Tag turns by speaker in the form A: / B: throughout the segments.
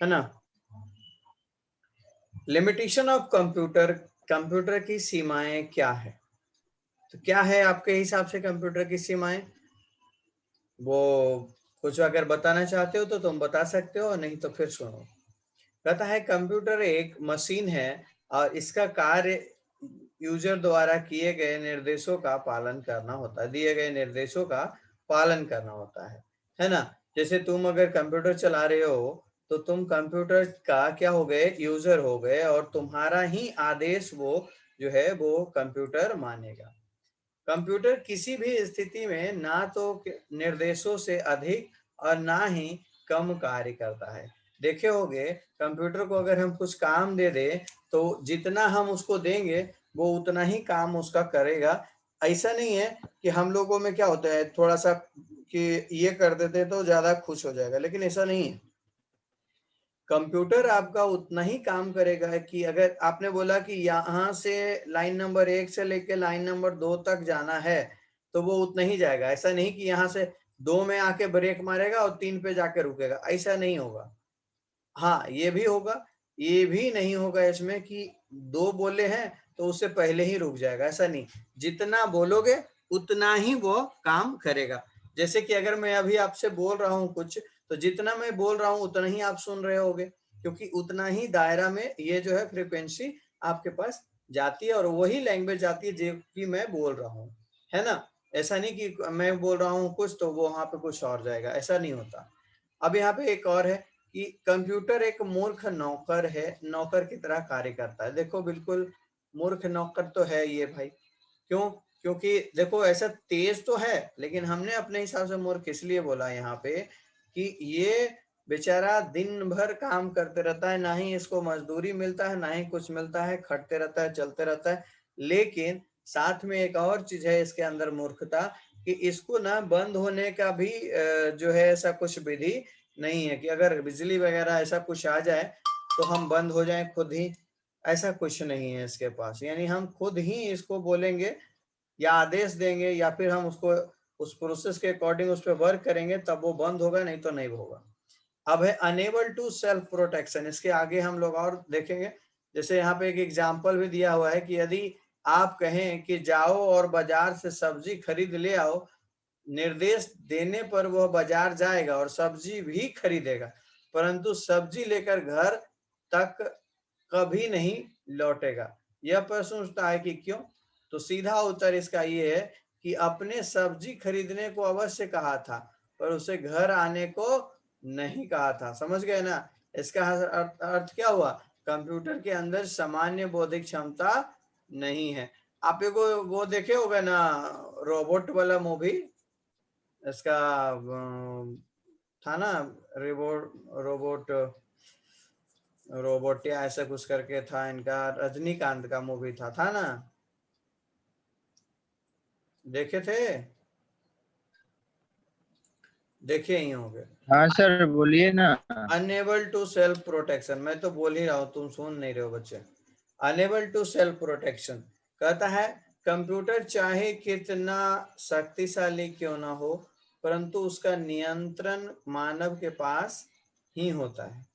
A: है ना। Limitation of computer, computer की सीमाएं क्या है? तो क्या है आपके हिसाब से कंप्यूटर की सीमाएं? वो कुछ अगर बताना चाहते हो तो तुम बता सकते हो, नहीं तो फिर सुनो। कहता है कंप्यूटर एक मशीन है और इसका कार्य यूजर द्वारा किए गए निर्देशों का पालन करना होता है, दिए गए निर्देशों का पालन करना होता है ना। जैसे तुम अगर कंप्यूटर चला रहे हो तो तुम कंप्यूटर का क्या हो गए, यूजर हो गए, और तुम्हारा ही आदेश वो जो है वो कंप्यूटर मानेगा। कंप्यूटर किसी भी स्थिति में ना तो निर्देशों से अधिक और ना ही कम कार्य करता है। देखे होंगे कंप्यूटर को अगर हम कुछ काम दे दे तो जितना हम उसको देंगे वो उतना ही काम उसका करेगा। ऐसा नहीं है कि हम लोगों में क्या होता है थोड़ा सा कि ये कर देते तो ज्यादा खुश हो जाएगा, लेकिन ऐसा नहीं है। कंप्यूटर आपका उतना ही काम करेगा कि अगर आपने बोला कि यहाँ से लाइन नंबर 1 से लेके लाइन नंबर 2 तक जाना है तो वो उतना ही जाएगा। ऐसा नहीं कि यहाँ से 2 में आके ब्रेक मारेगा और 3 पे जाके रुकेगा, ऐसा नहीं होगा। हाँ, ये भी होगा, ये भी नहीं होगा इसमें कि 2 बोले हैं तो उससे पहले ही रुक जाएगा, ऐसा नहीं। जितना बोलोगे उतना ही वो काम करेगा। जैसे कि अगर मैं अभी आपसे बोल रहा हूँ कुछ, तो जितना मैं बोल रहा हूँ उतना ही आप सुन रहे होगे, क्योंकि उतना ही दायरा में ये जो है फ्रीक्वेंसी आपके पास जाती है और वही लैंग्वेज आती है जो कि मैं बोल रहा हूँ, है ना। ऐसा नहीं कि मैं बोल रहा हूँ कुछ तो वो वहां पे कुछ और जाएगा, ऐसा नहीं होता। अब यहाँ पे एक और है कि कंप्यूटर एक मूर्ख नौकर है, नौकर की तरह कार्य करता है। देखो बिल्कुल मूर्ख नौकर तो है ये भाई। क्यों? क्योंकि देखो ऐसा तेज तो है, लेकिन हमने अपने हिसाब से मूर्ख इसलिए बोला यहाँ पे कि ये बेचारा दिन भर काम करते रहता है, ना ही इसको मजदूरी मिलता है ना ही कुछ मिलता है, खटते रहता है, चलते रहता है। लेकिन साथ में एक और चीज है इसके अंदर मूर्खता, कि इसको ना बंद होने का भी जो है ऐसा कुछ विधि नहीं है कि अगर बिजली वगैरह ऐसा कुछ आ जाए तो हम बंद हो जाएं खुद ही, ऐसा कुछ नहीं है इसके पास। यानी हम खुद ही इसको बोलेंगे या आदेश देंगे या फिर हम उसको उस प्रोसेस के अकॉर्डिंग उस पर वर्क करेंगे तब वो बंद होगा, नहीं तो नहीं होगा। अब है अनेबल टू सेल्फ प्रोटेक्शन, इसके आगे हम लोग और देखेंगे। जैसे यहाँ पे एक एग्जाम्पल भी दिया हुआ है कि यदि आप कहें कि जाओ और बाजार से सब्जी खरीद ले आओ, निर्देश देने पर वह बाजार जाएगा और सब्जी भी खरीदेगा, परंतु सब्जी लेकर घर तक कभी नहीं लौटेगा। यह प्रश्न उठता है कि क्यों? तो सीधा उत्तर इसका ये है कि अपने सब्जी खरीदने को अवश्य कहा था पर उसे घर आने को नहीं कहा था। समझ गए ना? इसका अर्थ क्या हुआ? कंप्यूटर के अंदर सामान्य बौद्धिक क्षमता नहीं है। आप एगो वो देखे होगा ना, रोबोट वाला मूवी, इसका था ना, रोबोट रोबोट रोबोट या ऐसा कुछ करके था, इनका रजनीकांत का मूवी था ना, देखे थे? देखे ही होंगे।
B: हाँ सर बोलिए ना।
A: अनेबल टू सेल्फ प्रोटेक्शन, मैं तो बोल ही रहा हूँ, तुम सुन नहीं रहे हो बच्चे। अनेबल टू सेल्फ प्रोटेक्शन कहता है कंप्यूटर चाहे कितना शक्तिशाली क्यों ना हो परंतु उसका नियंत्रण मानव के पास ही होता है।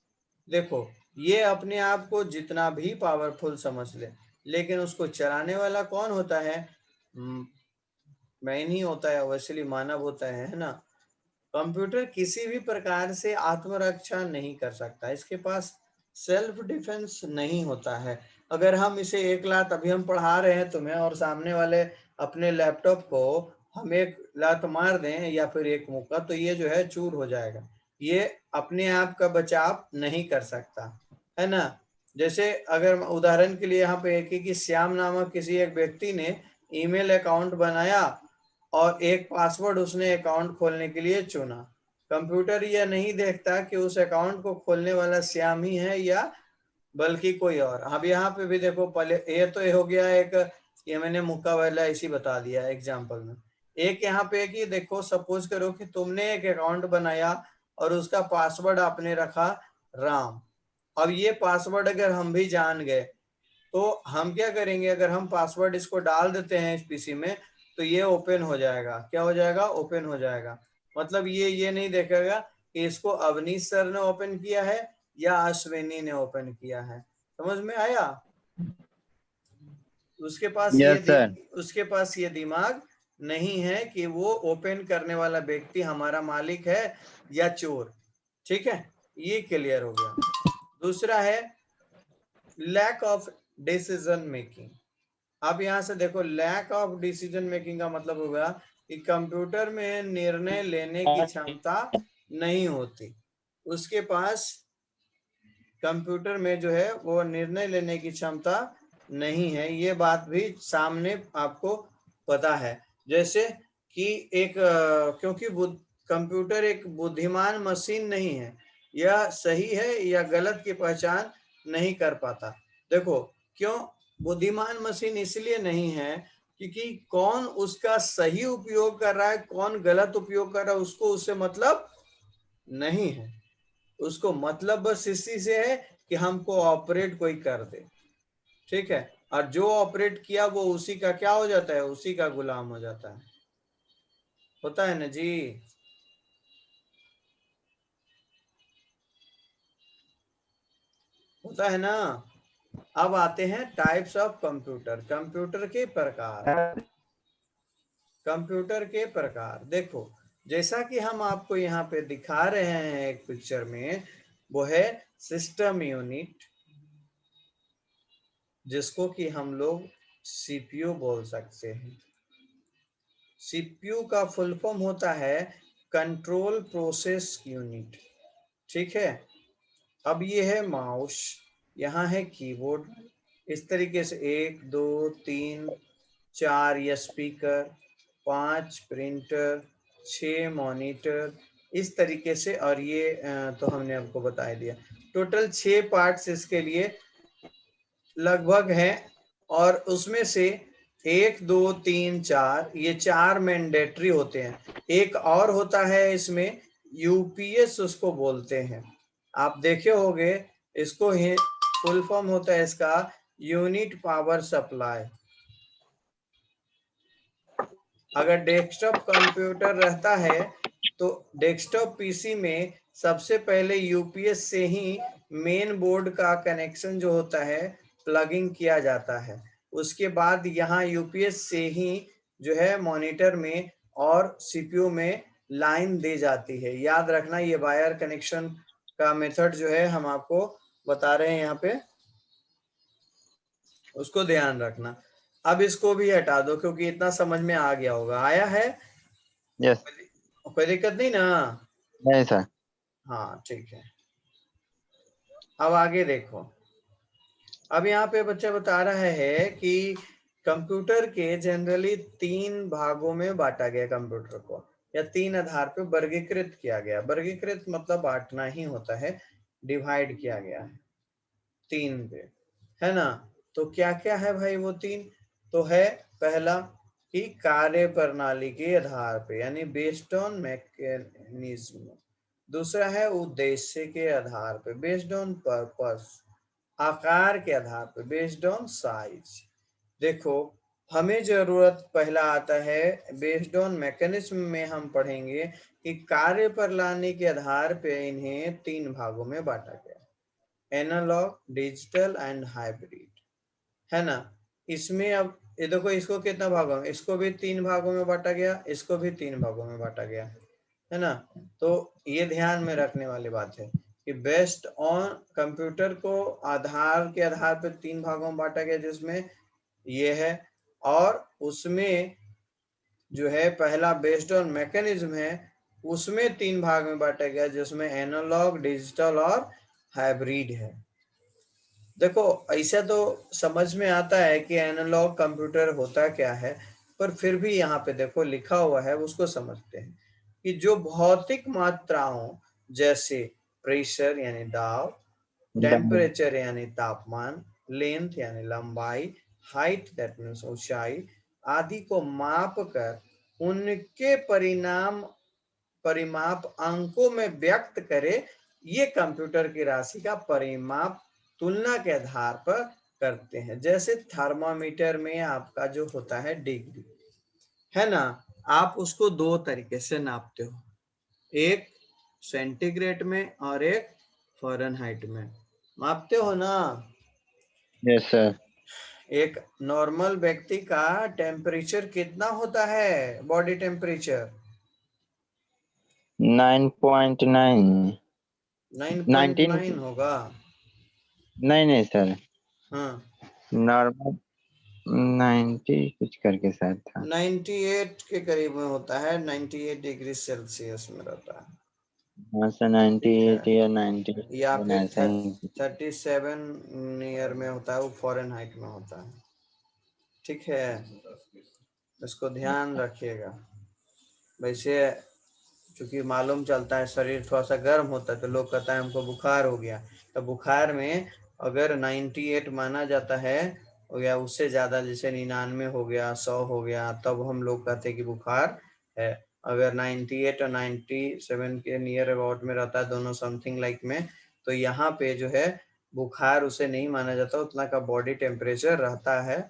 A: देखो ये अपने आप को जितना भी पावरफुल समझ ले, लेकिन उसको चलाने वाला कौन होता है? मैन ही होता है, अवश्य मानव होता है ना। कंप्यूटर किसी भी प्रकार से आत्मरक्षा नहीं कर सकता, इसके पास सेल्फ डिफेंस नहीं होता है। अगर हम इसे एक लात अभी हम पढ़ा रहे हैं तुम्हें और सामने वाले अपने लैपटॉप को हम एक लात मार दें या फिर एक मुक्का, तो ये जो है चूर हो जाएगा। ये अपने आप का बचाव नहीं कर सकता, है ना। जैसे अगर उदाहरण के लिए यहाँ पे एक ही कि श्याम नामक किसी एक व्यक्ति ने ईमेल अकाउंट बनाया और एक पासवर्ड उसने अकाउंट खोलने के लिए चुना। कंप्यूटर यह नहीं देखता कि उस अकाउंट को खोलने वाला श्याम ही है या बल्कि कोई और। अब यहाँ पे भी देखो, पहले ये तो ये हो गया एक, ये मैंने मुक्का वाला इसी बता दिया एग्जाम्पल में। एक यहाँ पे कि देखो सपोज करो कि तुमने एक अकाउंट बनाया और उसका पासवर्ड आपने रखा राम। अब ये पासवर्ड अगर हम भी जान गए तो हम क्या करेंगे? अगर हम पासवर्ड इसको डाल देते हैं इस पीसी में तो ये ओपन हो जाएगा। क्या हो जाएगा? ओपन हो जाएगा। मतलब ये नहीं देखेगा कि इसको अवनीश सर ने ओपन किया है या अश्विनी ने ओपन किया है। समझ में आया? उसके पास
B: यस सर।
A: उसके पास ये दिमाग नहीं है कि वो ओपन करने वाला व्यक्ति हमारा मालिक है या चोर। ठीक है, ये क्लियर हो गया। दूसरा है लैक ऑफ डिसीजन मेकिंग। आप यहां से देखो, लैक ऑफ डिसीजन मेकिंग का मतलब होगा कि कंप्यूटर में निर्णय लेने की क्षमता नहीं होती। उसके पास कंप्यूटर में जो है वो निर्णय लेने की क्षमता नहीं है, ये बात भी सामने आपको पता है। जैसे कि एक क्योंकि कंप्यूटर एक बुद्धिमान मशीन नहीं है, यह सही है या गलत की पहचान नहीं कर पाता। देखो क्यों बुद्धिमान मशीन इसलिए नहीं है क्योंकि कौन उसका सही उपयोग कर रहा है, कौन गलत उपयोग कर रहा है, उसको उससे मतलब नहीं है। उसको मतलब बस इसी से है कि हमको ऑपरेट कोई कर दे। ठीक है, और जो ऑपरेट किया वो उसी का क्या हो जाता है, उसी का गुलाम हो जाता है। होता है ना जी? होता है ना? अब आते हैं टाइप्स ऑफ कंप्यूटर, कंप्यूटर के प्रकार। कंप्यूटर के प्रकार देखो, जैसा कि हम आपको यहाँ पे दिखा रहे हैं एक पिक्चर में, वो है सिस्टम यूनिट, जिसको कि हम लोग सीपीयू बोल सकते हैं। सीपीयू का फुल फॉर्म होता है कंट्रोल प्रोसेस यूनिट। ठीक है, अब ये है माउस, यहाँ है कीबोर्ड, इस तरीके से 1 2 3 4 ये स्पीकर, 5 प्रिंटर, 6 मॉनिटर, इस तरीके से। और ये तो हमने आपको बता दिया। टोटल 6 पार्ट्स इसके लिए लगभग है, और उसमें से 1 2 3 4 ये 4 मैंडेटरी होते हैं। एक और होता है इसमें यूपीएस उसको बोलते हैं, आप देखे होंगे। इसको फुल फॉर्म होता है इसका यूनिट पावर सप्लाई। अगर डेस्कटॉप कंप्यूटर रहता है तो डेस्कटॉप पीसी में सबसे पहले यूपीएस से ही मेन बोर्ड का कनेक्शन जो होता है प्लगिंग किया जाता है। उसके बाद यहाँ यूपीएस से ही जो है मॉनिटर में और सीपीयू में लाइन दी जाती है। याद रखना, ये वायर कनेक्शन का मेथड जो है हम आपको बता रहे हैं यहाँ पे, उसको ध्यान रखना। अब इसको भी हटा दो क्योंकि इतना समझ में आ गया होगा। आया है?
B: यस।
A: कोई दिक्कत नहीं ना?
B: नहीं सर।
A: हाँ ठीक है। अब आगे देखो, अब यहाँ पे बच्चा बता रहा है कि कंप्यूटर के जनरली 3 भागों में बांटा गया कंप्यूटर को, या 3 आधार पे वर्गीकृत किया गया। वर्गीकृत मतलब बांटना ही होता है, डिवाइड किया गया है 3 पे, है ना? तो क्या क्या है भाई वो 3? तो है पहला कि कार्य प्रणाली के आधार पे, यानी बेस्ड ऑन मैकेनिज्म। दूसरा है उद्देश्य के आधार पे, बेस्ड ऑन पर्पस। आकार के आधार पे, बेस्ड ऑन साइज। देखो हमें जरूरत पहला आता है बेस्ड ऑन मैकेनिज्म में, हम पढ़ेंगे कि कार्य प्रणाली के आधार पे इन्हें 3 भागों में बांटा गया, एनालॉग, डिजिटल एंड हाइब्रिड, है ना? इसमें अब ये देखो, इसको कितना भागों में, इसको भी 3 भागों में बांटा गया, इसको भी 3 भागों में बांटा गया, है ना? तो ये ध्यान में रखने वाली बात है कि बेस्ड ऑन कंप्यूटर को आधार के आधार पर 3 भागों में बांटा गया, जिसमें ये है। और उसमें जो है पहला बेस्ड ऑन मैकेनिज्म है, उसमें 3 भाग में बांटा गया, जिसमें एनालॉग, डिजिटल और हाइब्रिड है। देखो ऐसा तो समझ में आता है कि एनालॉग कंप्यूटर होता क्या है, पर फिर भी यहाँ पे देखो लिखा हुआ है, उसको समझते हैं कि जो भौतिक मात्राओं जैसे प्रेशर यानी दाब, टेम्परेचर यानी तापमान, लेंथ यानी लंबाई, हाइट दैट मीन्स ऊंचाई आदि को माप कर उनके परिमाप अंकों में व्यक्त करे, ये कंप्यूटर की राशि का परिमाप तुलना के आधार पर करते हैं। जैसे थर्मामीटर में आपका जो होता है डिग्री, है ना? आप उसको 2 तरीके से नापते हो, एक सेंटीग्रेड में और एक फ़ारेनहाइट में मापते हो ना?
B: Yes sir.
A: एक नॉर्मल व्यक्ति का टेम्परेचर कितना होता है, बॉडी टेम्परेचर?
B: 9.9। 19।
A: 9.9 होगा।
B: नहीं सर,
A: हाँ,
B: नॉर्मल 90 कुछ करके शायद था।
A: 98 के करीब में होता है, 98 डिग्री सेल्सियस में रहता है।
B: हाँ सर,
A: ठीक है,
B: 98 या 90
A: या फिर
B: ऐसा ही।
A: 37 नियर में होता है, वो फ़ारेनहाइट में होता है। ठीक है, इसको ध्यान रखिएगा। वैसे क्योंकि मालूम चलता है शरीर थोड़ा सा गर्म होता है तो लोग कहता है हमको बुखार हो गया, तो बुखार में अगर 98 माना जाता है या उससे ज़्यादा, जैसे 99 हो गया, 100 हो गया, तब हम लोग कहते हैं कि बुखार है। अगर 98 और 97 के नियर अबाउट में रहता है, दोनों समथिंग लाइक में, तो यहाँ पे जो है बुखार उसे नहीं माना जाता, उतना का बॉडी टेम्परेचर रहता है,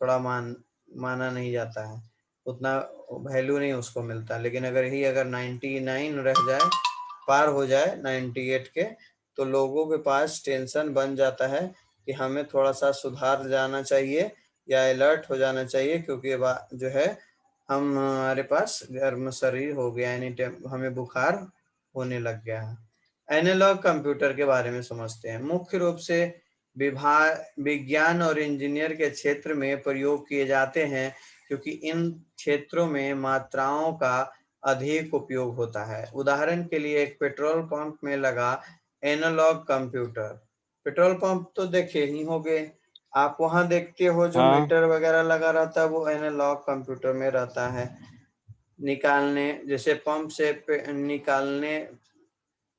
A: थोड़ा माना नहीं जाता है, उतना वैल्यू नहीं उसको मिलता। लेकिन अगर 99 रह जाए, पार हो जाए 98 के, तो लोगों के पास टेंशन बन जाता है कि हमें थोड़ा सा सुधार जाना चाहिए या अलर्ट हो जाना चाहिए, क्योंकि जो है हमारे पास गर्म शरीर हो गया, यानी हमें बुखार होने लग गया है। एनालॉग कंप्यूटर के बारे में समझते हैं। मुख्य रूप से विज्ञान और इंजीनियर के क्षेत्र में प्रयोग किए जाते हैं, क्योंकि इन क्षेत्रों में मात्राओं का अधिक उपयोग होता है। उदाहरण के लिए एक पेट्रोल पंप में लगा एनालॉग कंप्यूटर। पेट्रोल पंप तो देखे ही होंगे आप, वहां देखते हो जो
B: हाँ
A: मीटर वगैरह लगा रहता है वो एनालॉग कंप्यूटर में रहता है। निकालने, जैसे पंप से निकालने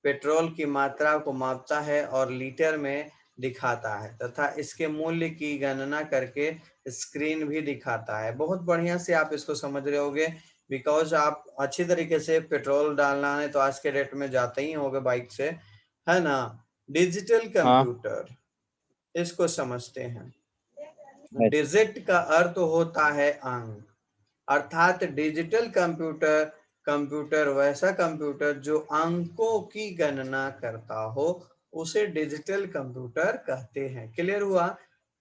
A: पेट्रोल की मात्रा को मापता है और लीटर में दिखाता है, तथा इसके मूल्य की गणना करके स्क्रीन भी दिखाता है। बहुत बढ़िया से आप इसको समझ रहे होगे, बिकॉज आप अच्छी तरीके से पेट्रोल डालना है तो आज के डेट में जाते ही होगे बाइक से, है ना। डिजिटल
B: हाँ।
A: कंप्यूटर, इसको समझते हैं।
B: yes,
A: डिजिट का अर्थ होता है अंक, अर्थात डिजिटल कंप्यूटर कंप्यूटर वैसा कंप्यूटर जो अंकों की गणना करता हो, उसे डिजिटल कंप्यूटर कहते हैं। क्लियर हुआ?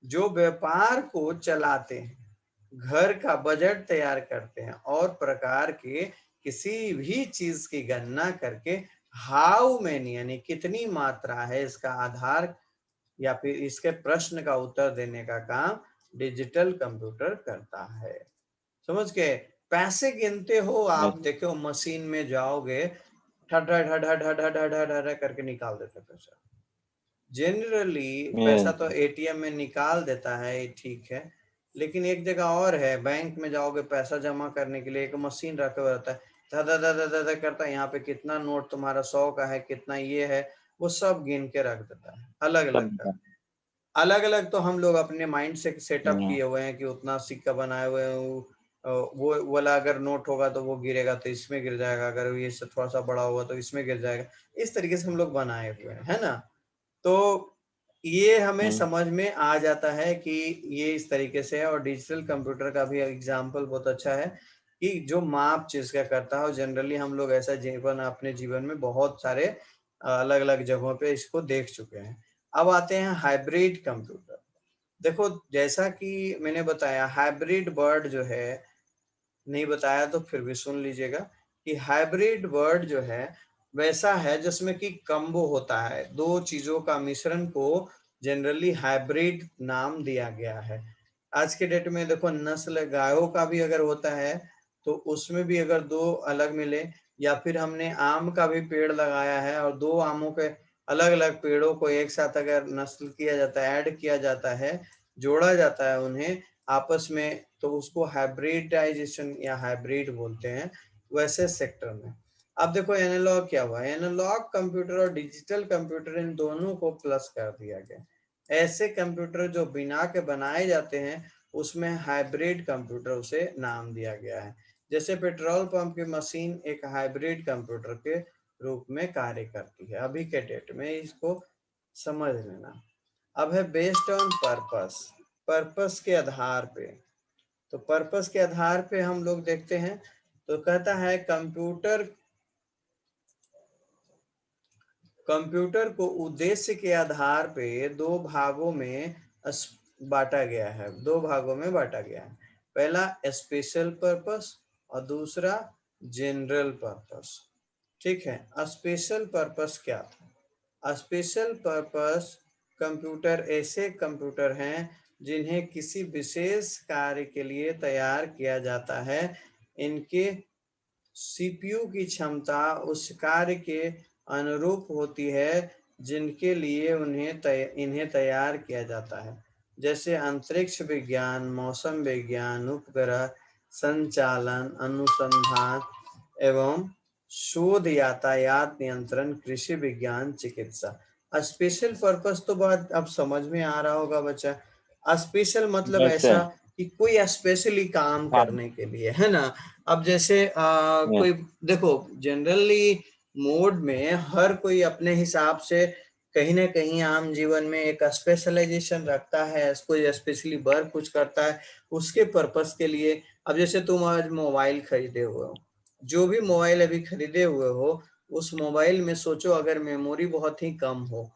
A: जो व्यापार को चलाते हैं, घर का बजट तैयार करते हैं और प्रकार के किसी भी चीज की गणना करके हाउ मैनी यानी कितनी मात्रा है इसका आधार या फिर इसके प्रश्न का उत्तर देने का काम डिजिटल कंप्यूटर करता है। समझ गए? पैसे गिनते हो
B: yes,
A: आप, देखो मशीन में जाओगे, ठड ठड ठड ठड ठड ठड करके निकाल देते पैसा। जनरली पैसा
B: yes,
A: तो एटीएम में निकाल देता है, ठीक है, लेकिन एक जगह और है, बैंक में जाओगे पैसा जमा करने के लिए, एक मशीन रखा हुआ रहता है, दादा दादा दादा करता है, यहाँ पे कितना नोट तुम्हारा 100 का है, कितना ये है, वो सब गिन के रख देता है अलग अलग
B: सब
A: का। अलग अलग तो हम लोग अपने माइंड से सेटअप
B: हाँ,
A: किए हुए हैं कि उतना सिक्का बनाए हुए हैं, वो वाला अगर नोट होगा तो वो गिरेगा तो इसमें गिर जाएगा, अगर ये से थोड़ा सा बड़ा होगा तो इसमें गिर जाएगा। इस तरीके से हम लोग बनाए हुए हैं, है ना। तो ये हमें
B: हम्म,
A: समझ में आ जाता है कि ये इस तरीके से है। और डिजिटल कंप्यूटर का भी एग्जाम्पल बहुत अच्छा है कि जो माप चीज का करता है, और जनरली हम लोग ऐसा जीवन अपने जीवन में बहुत सारे अलग अलग जगहों पे इसको देख चुके हैं। अब आते हैं हाइब्रिड कंप्यूटर। देखो जैसा कि मैंने बताया, हाइब्रिड वर्ड जो है, नहीं बताया तो फिर भी सुन लीजिएगा, कि हाइब्रिड वर्ड जो है वैसा है जिसमें कि कम्बो होता है, दो चीजों का मिश्रण को जनरली हाइब्रिड नाम दिया गया है। आज के डेट में देखो, नस्ल गायों का भी अगर होता है तो उसमें भी अगर दो अलग मिले, या फिर हमने आम का भी पेड़ लगाया है और दो आमों के अलग अलग पेड़ों को एक साथ अगर नस्ल किया जाता है, ऐड किया जाता है, जोड़ा जाता है उन्हें आपस में, तो उसको हाइब्रिडाइजेशन या हाइब्रिड बोलते हैं, वैसे सेक्टर में। अब देखो एनालॉग क्या हुआ, एनालॉग कंप्यूटर और डिजिटल कंप्यूटर इन दोनों को प्लस कर दिया गया। ऐसे कंप्यूटर जो बिना के बनाए जाते हैं उसमें हाइब्रिड कंप्यूटर उसे नाम दिया गया है। जैसे पेट्रोल पंप की मशीन एक हाइब्रिड कंप्यूटर के रूप में कार्य करती है। अभी के डेट में इसको समझ लेना। अब है बेस्ड ऑन पर्पस, पर्पस के आधार पे। तो पर्पस के आधार पे हम लोग देखते हैं, तो कहता है कंप्यूटर कंप्यूटर को उद्देश्य के आधार पे दो भागों में बांटा गया है, दो भागों में बांटा गया है। पहला स्पेशल पर्पस और दूसरा जनरल पर्पस। ठीक है, स्पेशल पर्पस क्या था? स्पेशल पर्पस कंप्यूटर ऐसे कंप्यूटर हैं जिन्हें किसी विशेष कार्य के लिए तैयार किया जाता है। इनके सीपीयू की क्षमता उस कार्य के अनुरूप होती है जिनके लिए इन्हें तैयार किया जाता है, जैसे अंतरिक्ष विज्ञान, मौसम विज्ञान, उपग्रह संचालन, अनुसंधान एवं शोध, यातायात नियंत्रण, कृषि विज्ञान, चिकित्सा। स्पेशल पर्पस तो बात अब समझ में आ रहा होगा बच्चा। स्पेशल मतलब
B: यस
A: ऐसा
B: सर।
A: कि कोई स्पेशली काम
B: हाँ।
A: करने के लिए, है ना। अब जैसे
B: यस।
A: कोई देखो, जनरली मोड में हर कोई अपने हिसाब से कहीं ना कहीं आम जीवन में एक स्पेशलाइजेशन रखता है, कोई स्पेशली वर्क कुछ करता है उसके पर्पस के लिए। अब जैसे तुम आज मोबाइल खरीदे हुए हो, जो भी मोबाइल अभी खरीदे हुए हो, उस मोबाइल में सोचो अगर मेमोरी बहुत ही कम हो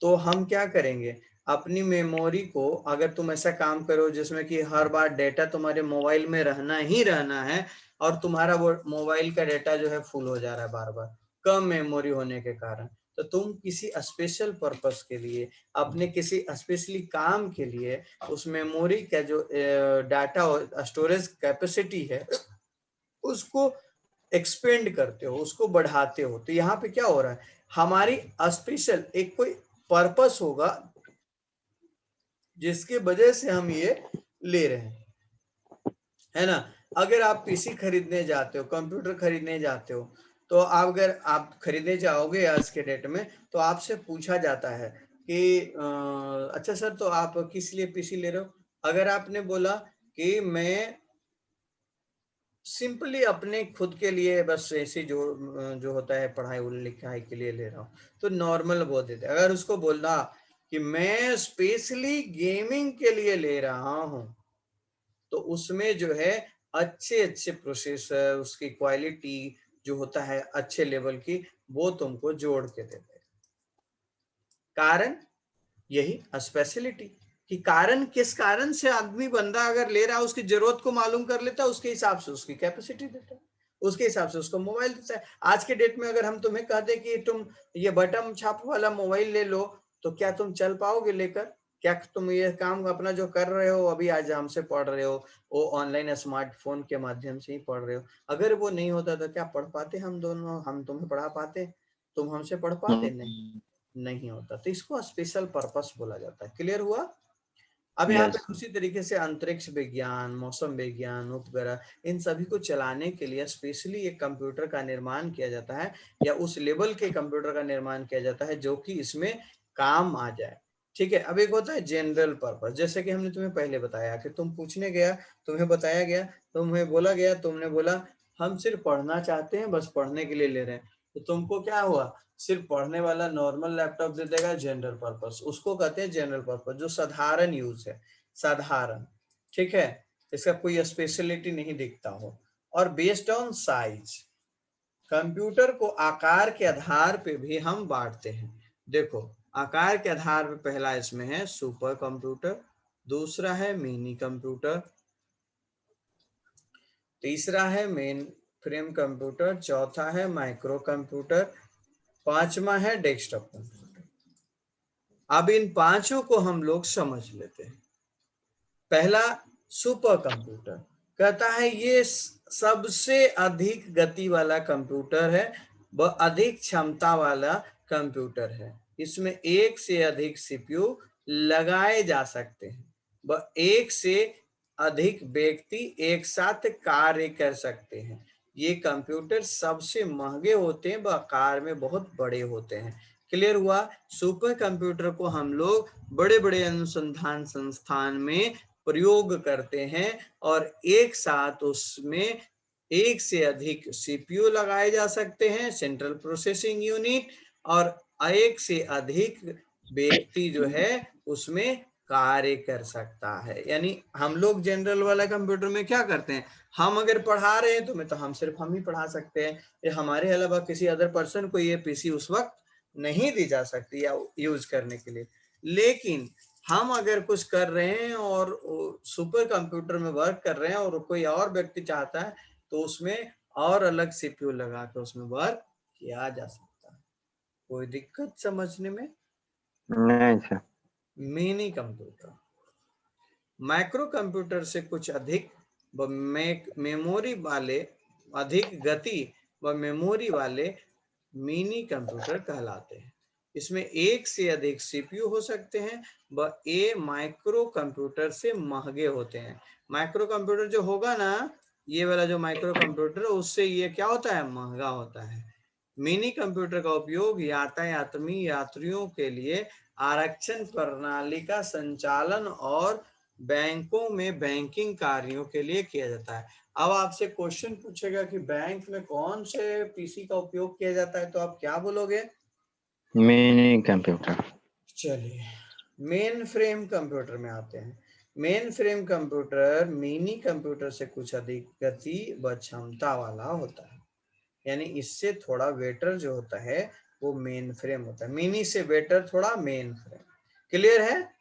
A: तो हम क्या करेंगे, अपनी मेमोरी को, अगर तुम ऐसा काम करो जिसमें कि हर बार डेटा तुम्हारे मोबाइल में रहना ही रहना है और तुम्हारा वो मोबाइल का डेटा जो है फुल हो जा रहा है बार बार कम मेमोरी होने के कारण, तो तुम किसी स्पेशल पर्पस के लिए, अपने किसी स्पेशली काम के लिए उस मेमोरी का जो डाटा स्टोरेज कैपेसिटी है उसको एक्सपेंड करते हो, उसको बढ़ाते हो। तो यहाँ पे क्या हो रहा है, हमारी स्पेशल एक कोई पर्पस होगा जिसके वजह से हम ये ले रहे हैं, है ना। अगर आप पीसी खरीदने जाते हो, कंप्यूटर खरीदने जाते हो, तो अगर आप खरीदने जाओगे आज के डेट में तो आपसे पूछा जाता है कि अच्छा सर तो आप किस लिए पीसी ले रहे हो। अगर आपने बोला कि मैं सिंपली अपने खुद के लिए बस ऐसे जो होता है पढ़ाई लिखाई के लिए ले रहा हूँ, तो नॉर्मल बोल देते। अगर उसको बोलना कि मैं स्पेशली गेमिंग के लिए ले रहा हूँ, तो उसमें जो है अच्छे अच्छे प्रोसेसर, उसकी क्वालिटी जो होता है अच्छे लेवल की, वो तुमको जोड़ के देते हैं। कारण यही स्पेशलिटी कि कारण किस कारण से आदमी बंदा अगर ले रहा है उसकी जरूरत को मालूम कर लेता है, उसके हिसाब से उसकी कैपेसिटी देता है, उसके हिसाब से उसको मोबाइल देता है। आज के डेट में अगर हम तुम्हें कहते कि तुम ये बटन छाप वाला मोबाइल ले लो, तो क्या तुम चल पाओगे लेकर? क्या तुम ये काम अपना जो कर रहे हो अभी आज हमसे पढ़ रहे हो, वो ऑनलाइन स्मार्टफोन के माध्यम से ही पढ़ रहे हो, अगर वो नहीं होता तो क्या पढ़ पाते हम दोनों? हम तुम्हें पढ़ा पाते? तुम हमसे पढ़ पाते? नहीं होता। तो इसको स्पेशल पर्पस बोला जाता है। क्लियर हुआ? अब यहाँ पे
B: यस।
A: उसी तरीके से अंतरिक्ष विज्ञान, मौसम विज्ञान, उपग्रह, इन सभी को चलाने के लिए स्पेशली एक कंप्यूटर का निर्माण किया जाता है, या उस लेवल के कंप्यूटर का निर्माण किया जाता है जो कि इसमें काम आ जाए। ठीक है। अब एक होता है जनरल पर्पस, जैसे कि हमने तुम्हें पहले बताया कि तुम पूछने गया, तुम्हें बताया गया, तुम्हें बोला गया, तुमने बोला हम सिर्फ पढ़ना चाहते हैं, बस पढ़ने के लिए ले रहे हैं, तो तुमको क्या हुआ, सिर्फ पढ़ने वाला नॉर्मल लैपटॉप दे देगा जनरल पर्पस, उसको कहते हैं जनरल पर्पस, जो साधारण यूज है, साधारण। ठीक है, इसका कोई स्पेशलिटी नहीं दिखता हो। और बेस्ड ऑन साइज, कंप्यूटर को आकार के आधार पे भी हम बांटते हैं। देखो, आकार के आधार पे पहला इसमें है सुपर कंप्यूटर, दूसरा है मिनी कंप्यूटर, तीसरा है मेन फ्रेम कंप्यूटर, चौथा है माइक्रो कंप्यूटर, पांचवा है डेस्कटॉप कंप्यूटर। अब इन पांचों को हम लोग समझ लेते हैं। पहला सुपर कंप्यूटर, कहता है ये सबसे अधिक गति वाला कंप्यूटर है, वह अधिक क्षमता वाला कंप्यूटर है, इसमें एक से अधिक सीपीयू लगाए जा सकते हैं, वह एक से अधिक व्यक्ति एक साथ कार्य कर सकते हैं, ये कंप्यूटर सबसे महंगे होते हैं, वह आकार में बहुत बड़े होते हैं। क्लियर हुआ? सुपर कंप्यूटर को हम लोग बड़े बड़े अनुसंधान संस्थान में प्रयोग करते हैं और एक साथ उसमें एक से अधिक सीपीयू लगाए जा सकते हैं, सेंट्रल प्रोसेसिंग यूनिट, और एक से अधिक व्यक्ति जो है उसमें कार्य कर सकता है। यानी हम लोग जनरल वाला कंप्यूटर में क्या करते हैं, हम अगर पढ़ा रहे हैं तो हम सिर्फ हम ही पढ़ा सकते हैं, ये हमारे अलावा किसी अदर पर्सन को ये पीसी उस वक्त नहीं दी जा सकती या यूज करने के लिए। लेकिन हम अगर कुछ कर रहे हैं और सुपर कंप्यूटर में वर्क कर रहे हैं और कोई और व्यक्ति चाहता है तो उसमें और अलग सीपीयू लगा के उसमें वर्क किया जा सकता है। कोई दिक्कत समझने में?
B: नहीं sir.
A: Mini computer micro computer से कुछ अधिक व मेमोरी वाले, अधिक गति व मेमोरी वाले मिनी कंप्यूटर कहलाते हैं। इसमें एक से अधिक सीपीयू हो सकते हैं व ये माइक्रो कंप्यूटर से महंगे होते हैं। माइक्रो कंप्यूटर जो होगा ना, ये वाला जो माइक्रो कंप्यूटर है उससे ये क्या होता है, महंगा होता है। मिनी कंप्यूटर का उपयोग यातायात में यात्रियों के लिए आरक्षण प्रणाली का संचालन और बैंकों में बैंकिंग कार्यों के लिए किया जाता है। अब आपसे क्वेश्चन पूछेगा कि बैंक में कौन से पीसी का उपयोग किया जाता है, तो आप क्या बोलोगे?
B: Mini computer.
A: चलिए मेन फ्रेम कंप्यूटर में आते हैं। Main frame computer mini computer से कुछ अधिक गति व क्षमता वाला होता है, यानी इससे थोड़ा बेटर जो होता है वो मेन फ्रेम होता है। मिनी से बेटर थोड़ा मेन फ्रेम। क्लियर है?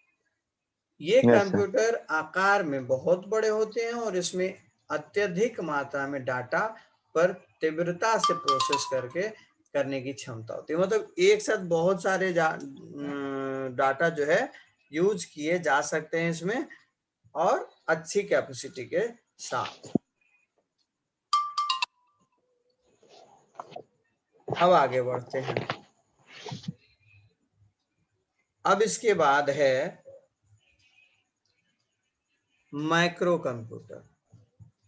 A: ये कंप्यूटर आकार में बहुत बड़े होते हैं और इसमें अत्यधिक मात्रा में डाटा पर तीव्रता से प्रोसेस करने की क्षमता होती है। मतलब एक साथ बहुत सारे डाटा जो है यूज किए जा सकते हैं इसमें, और अच्छी कैपेसिटी के साथ। अब आगे बढ़ते हैं। अब इसके बाद है माइक्रो कंप्यूटर।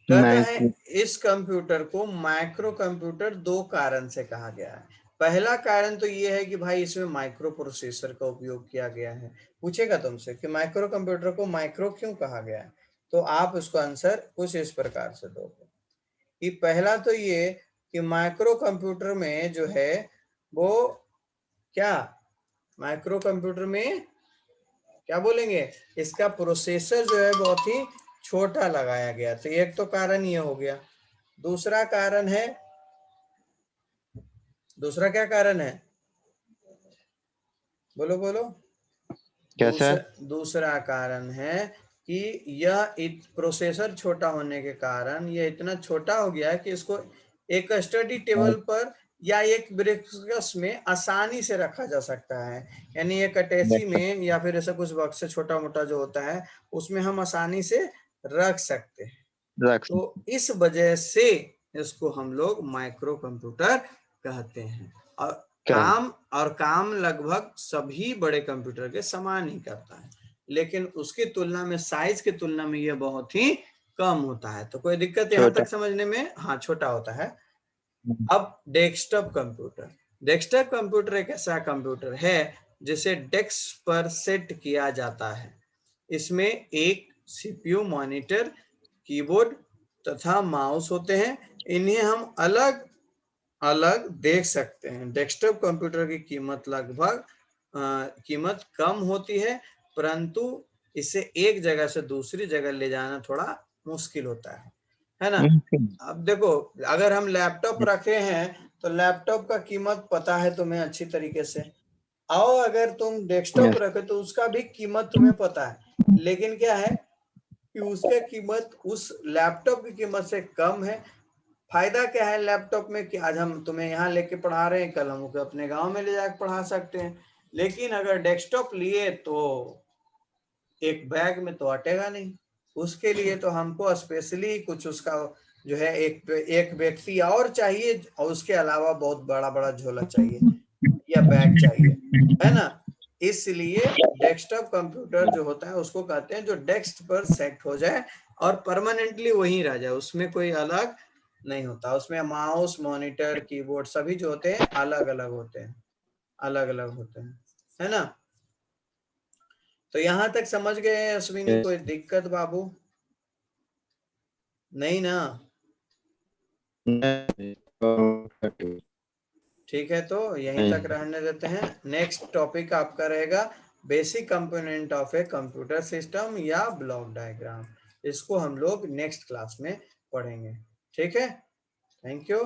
A: कहता है इस कंप्यूटर को माइक्रो कंप्यूटर दो कारण से कहा गया है। पहला कारण तो ये है कि भाई इसमें माइक्रो प्रोसेसर का उपयोग किया गया है। पूछेगा तुमसे कि माइक्रो कंप्यूटर को माइक्रो क्यों कहा गया है, तो आप उसको आंसर कुछ इस प्रकार से दोगे कि पहला तो ये कि माइक्रो कंप्यूटर में जो है वो क्या, माइक्रो कंप्यूटर में क्या बोलेंगे, इसका प्रोसेसर जो है बहुत ही छोटा लगाया गया। तो एक तो कारण ये हो गया। दूसरा कारण है, दूसरा क्या कारण है, बोलो बोलो। दूसरा कारण है कि यह प्रोसेसर छोटा होने के कारण यह इतना छोटा हो गया है कि इसको एक स्टडी टेबल पर या एक ब्रिक्स में आसानी से रखा जा सकता है। यानी एक अटैची में या फिर ऐसा कुछ बक्स से छोटा मोटा जो होता है उसमें हम आसानी से रख सकते हैं। तो इस वजह से इसको हम लोग माइक्रो कंप्यूटर कहते हैं। और काम लगभग सभी बड़े कंप्यूटर के समान ही करता है, लेकिन उसकी तुलना में, साइज की तुलना में यह बहुत ही कम होता है। तो कोई दिक्कत यहाँ तक समझने में? हाँ, छोटा होता है। अब डेस्कटॉप कंप्यूटर। डेस्कटॉप कंप्यूटर एक ऐसा कंप्यूटर है जिसे डेस्क पर सेट किया जाता है। इसमें एक सीपीयू, मॉनिटर, कीबोर्ड तथा माउस होते हैं। इन्हें हम अलग अलग देख सकते हैं। डेस्कटॉप कंप्यूटर की कीमत कम होती है, परंतु इसे एक जगह से दूसरी जगह ले जाना थोड़ा मुश्किल होता है ना? अब देखो, अगर हम लैपटॉप रखे हैं तो लैपटॉप का कीमत पता है तुम्हें अच्छी तरीके से, और अगर तुम डेस्कटॉप रखे तो उसका भी कीमत तुम्हें पता है, लेकिन क्या है कि उसका कीमत उस लैपटॉप की कीमत से कम है। फायदा क्या है लैपटॉप में कि आज हम तुम्हें यहाँ लेके पढ़ा रहे हैं, कल हम उसे अपने गांव में ले जाकर पढ़ा सकते हैं। लेकिन अगर डेस्कटॉप लिए तो एक बैग में तो अटेगा नहीं, उसके लिए तो हमको स्पेशली कुछ उसका जो है एक व्यक्ति और चाहिए, और उसके अलावा बहुत बड़ा बड़ा झोला चाहिए या बैग चाहिए, है ना? इसलिए डेस्कटॉप कंप्यूटर जो होता है उसको कहते हैं जो डेस्क पर सेट हो जाए और परमानेंटली वहीं रह जाए, उसमें कोई अलग नहीं होता। उसमें माउस, मॉनिटर, कीबोर्ड सभी जो होते हैं अलग अलग होते हैं, अलग अलग होते हैं, है ना? तो यहां तक समझ गए अश्विनी? कोई दिक्कत बाबू? नहीं ना? ठीक है, तो यहीं तक रहने देते हैं। नेक्स्ट टॉपिक आपका रहेगा basic component of a computer system या ब्लॉक डायग्राम। इसको हम लोग नेक्स्ट क्लास में पढ़ेंगे। ठीक है, थैंक यू।